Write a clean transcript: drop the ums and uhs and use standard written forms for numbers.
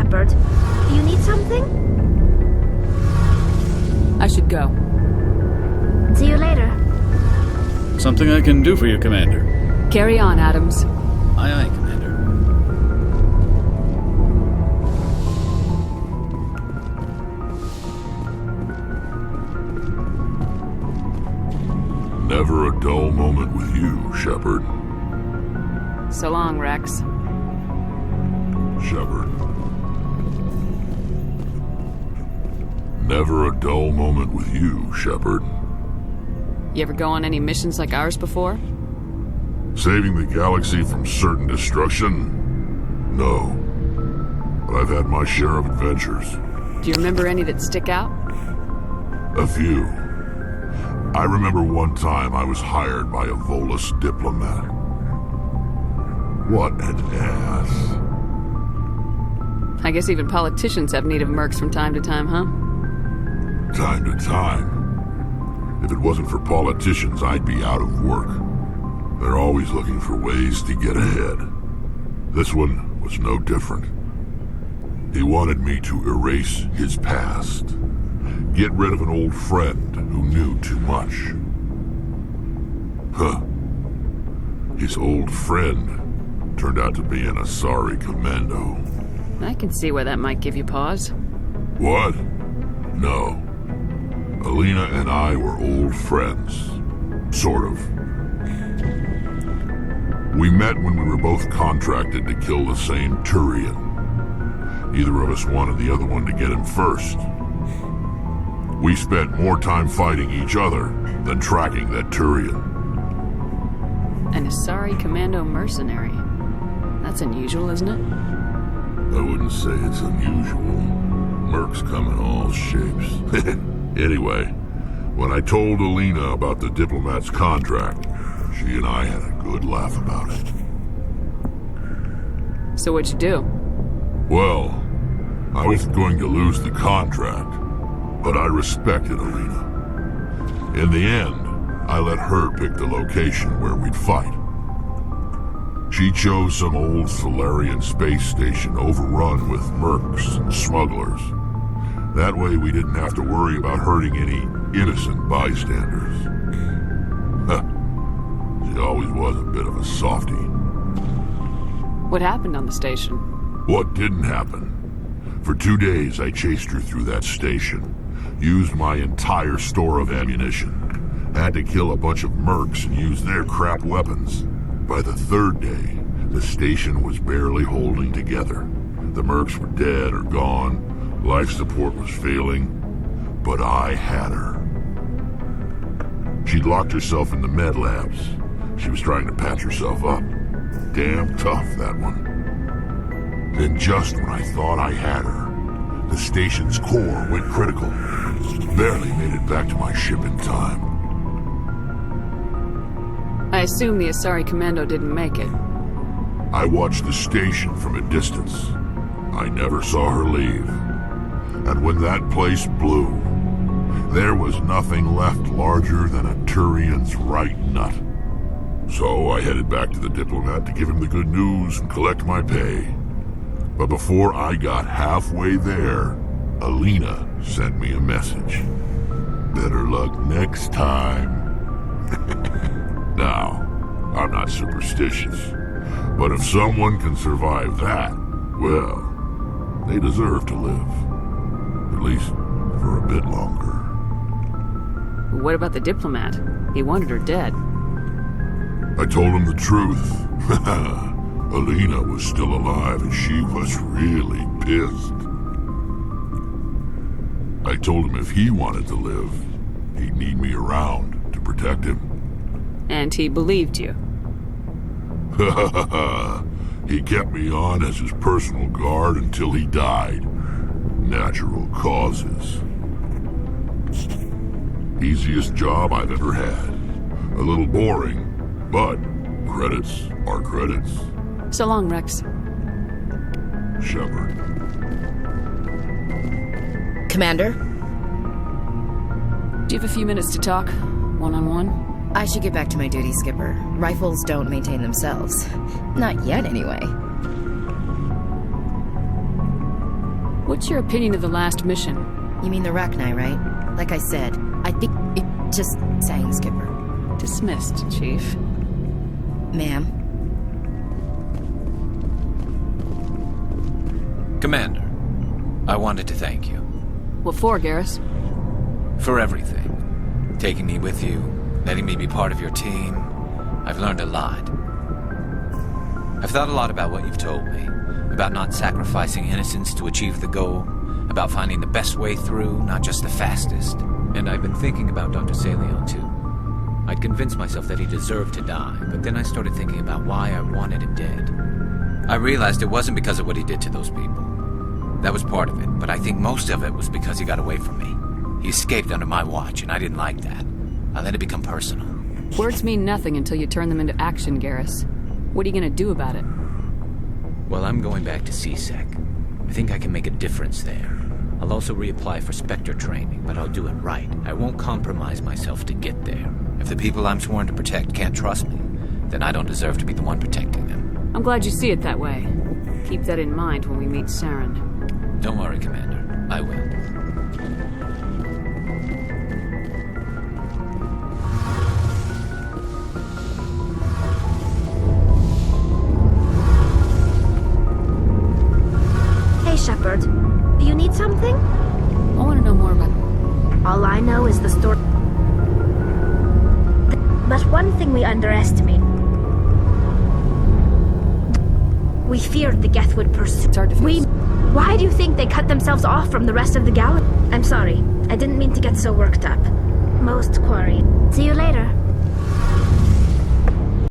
Shepard. Do you need something? I should go. See you later. Something I can do for you, Commander. Carry on, Adams. Aye, aye, Commander. Never a dull moment with you, Shepard. So long, Rex. Shepard. Never a dull moment with you, Shepard. You ever go on any missions like ours before? Saving the galaxy from certain destruction? No. But I've had my share of adventures. Do you remember any that stick out? A few. I remember one time I was hired by a Volus diplomat. What an ass. I guess even politicians have need of mercs from time to time, huh? Time to time. If it wasn't for politicians, I'd be out of work. They're always looking for ways to get ahead. This one was no different. He wanted me to erase his past. Get rid of an old friend who knew too much. Huh. His old friend turned out to be an Asari commando. I can see where that might give you pause. What? No. Alina and I were old friends. Sort of. We met when we were both contracted to kill the same Turian. Neither of us wanted the other one to get him first. We spent more time fighting each other than tracking that Turian. An Asari commando mercenary. That's unusual, isn't it? I wouldn't say it's unusual. Mercs come in all shapes. Anyway, when I told Alina about the diplomat's contract, she and I had a good laugh about it. So what'd you do? Well, I was going to lose the contract, but I respected Alina. In the end, I let her pick the location where we'd fight. She chose some old Solarian space station overrun with mercs and smugglers. That way we didn't have to worry about hurting any innocent bystanders. She always was a bit of a softie. What happened on the station? What didn't happen? For 2 days I chased her through that station, used my entire store of ammunition, had to kill a bunch of mercs and use their crap weapons. By the 3rd day, the station was barely holding together. The mercs were dead or gone. Life support was failing, but I had her. She'd locked herself in the med labs. She was trying to patch herself up. Damn tough, that one. Then just when I thought I had her, the station's core went critical. Barely made it back to my ship in time. I assume the Asari commando didn't make it. I watched the station from a distance. I never saw her leave. And when that place blew, there was nothing left larger than a Turian's right nut. So I headed back to the diplomat to give him the good news and collect my pay. But before I got halfway there, Alina sent me a message. Better luck next time. Now, I'm not superstitious, but if someone can survive that, well, they deserve to live. At least for a bit longer. What about the diplomat? He wanted her dead. I told him the truth. Alina was still alive and she was really pissed. I told him if he wanted to live, he'd need me around to protect him. And he believed you. He kept me on as his personal guard until he died. Natural causes. Easiest job I've ever had. A little boring, but credits are credits. So long, Rex. Shepard. Commander? Do you have a few minutes to talk? One-on-one? I should get back to my duty, Skipper. Rifles don't maintain themselves. Not yet, anyway. What's your opinion of the last mission? You mean the Rachni, right? Like I said, I think it just saying, Skipper. Dismissed, Chief. Ma'am? Commander, I wanted to thank you. What for, Garrus? For everything. Taking me with you, letting me be part of your team. I've learned a lot. I've thought a lot about what you've told me. About not sacrificing innocence to achieve the goal. About finding the best way through, not just the fastest. And I've been thinking about Dr. Saleon, too. I'd convinced myself that he deserved to die, but then I started thinking about why I wanted him dead. I realized it wasn't because of what he did to those people. That was part of it, but I think most of it was because he got away from me. He escaped under my watch, and I didn't like that. I let it become personal. Words mean nothing until you turn them into action, Garrus. What are you gonna do about it? Well, I'm going back to CSEC. I think I can make a difference there. I'll also reapply for Spectre training, but I'll do it right. I won't compromise myself to get there. If the people I'm sworn to protect can't trust me, then I don't deserve to be the one protecting them. I'm glad you see it that way. Keep that in mind when we meet Saren. Don't worry, Commander. I will. Hey, Shepard. You need something? I want to know more about... All I know is the story. But one thing we underestimate. We feared the Geth would pursue. It's hard to feel. Why do you think they cut themselves off from the rest of the galaxy? I'm sorry. I didn't mean to get so worked up. Most quarry. See you later.